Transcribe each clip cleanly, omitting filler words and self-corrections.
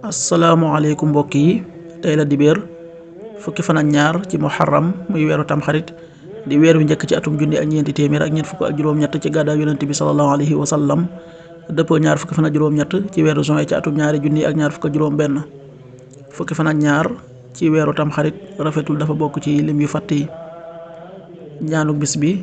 asalaamaaleykum mbokk yi, tey la dibéer fukki fan ak ñaar ci muharram muy weeru tamxarit di weer wi njëkk ci atum junni ak ñeenti téeméer ak ñeent fukk ak juróom-ñett ci gàddaay yonent bi sallallahu alayhi wa sallam dëppoo ñaar fukki fan ak juróom-ñett ci weeru juin ci atum ñaari junni ak ñaar fukk ak juróom-benn. fukki fan ak ñaar ci weeru tamxarit rafetul dafa bokk ci lim yu fàtt yi. ñaanu bis bi: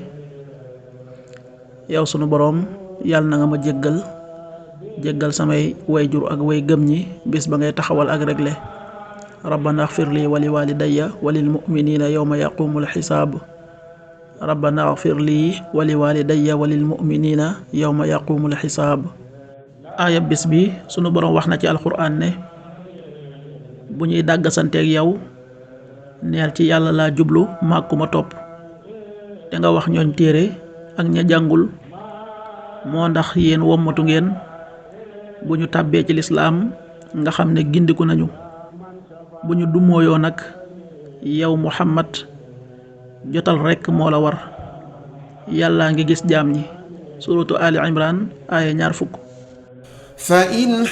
yow sunu boroom, yàlla na nga ma jéggal samay wayjur ak way gëm ñi bis ba ngay taxawal ak regle. rabbana axfir lii wali walidayya walil muminina yawma yaqumul xisaab. rabbana axfir lii wali walidayya walil muminina yawma yaqumul xisaab. aaya bis bi sunu boroom wax na ci alxuraan ne bu ñuy dàggasanteeg yow neel ci yàlla laa jublu màkkuma topp. te nga wax ñooñ téere ak ña jàngul moo ndax yéen wommatu ngeen bu ñu tàbbee ci lislaam nga xam ne gindiku nañu. bu ñu dumooyoo nag yow Muhammad jotal rekk moo la war. yàllaa ngi gis jaam ñi. suratu Ali Imran aaya 20. fa in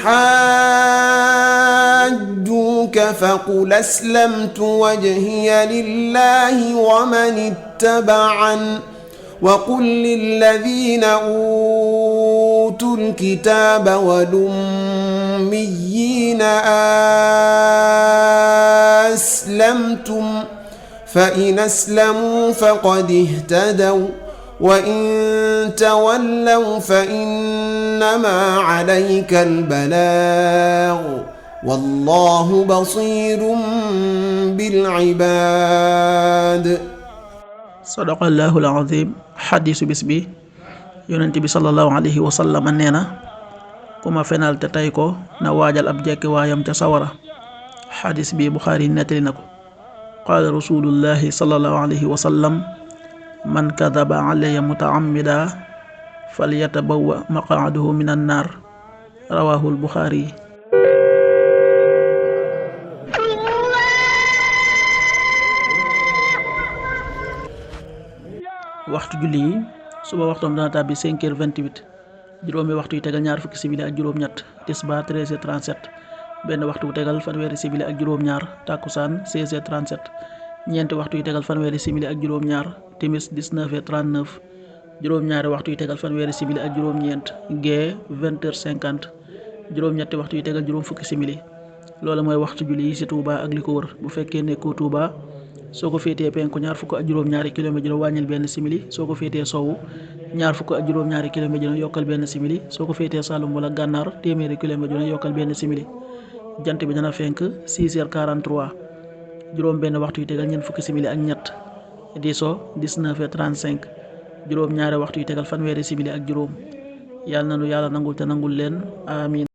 xaajjuuka faqul aslamtu wajhiya lillahi wa man ittaba'an wa qul lilladina utul kitaaba wal ummiyyiina aslamtum fa in aslamuu faqad ihtadaw wa in tawallaw fa innamaa alayka al-balaag wallaahu basiirun bil ibaad. sadaqallaahu al-aziim. xadiisu bis bi yonent bi sallallahu alayhi wa sallam nee na ku ma fenal te tey ko na waajal ab jekki waayam ca sawara. xadiis bi Buxaari nettali na ko. qaala rasuulullaahi sallallahu alayhi wa sallam man kadaba alayya mutaamida falyatabawwa maqaadahu min annaar. rawaahul Buxaari. waxtu julli yi: suba waxtoom dana tàbbi 5h28, juróomi waxtu yu tegal ñaar fukki simili ak juróom-ñett. tisbaar 13h37, benn waxtu bu tegal fanweeri simili ak juróom-ñaar. takkusaan 16h37, ñeenti waxtu yu tegal fanweeri simili ak juróom-ñaar. timis 19h39, juróom-ñaari waxtu yu tegal fanweeri simili ak juróom-ñeent. gee 20h50, juróom-ñetti waxtu yu tegal juróom fukki simili. loolu mooy waxtu julli yi ci Touba ak li ko wër. bu fekkee nekkoo Touba, soo ko féetee penku ñaar fukk ak juróom-ñaari kilomètre dina wàññil benn simili. soo ko féetee sowwu ñaar fukk ak juróom-ñaari kilomètre dina yokkal benn simili. soo ko féetee Saloum wala Gànnaar téeméeri kilomètre dina yokkal benn simili. jant bi dana fenk 6h43, juróom benn waxtu yu tegal ñeent fukki simili ak ñett. di so 19h35, juróom ñaari waxtu yu tegal fanweeri simili ak juróom. yàlla na nu yàlla nangul te nangul leen. amiin.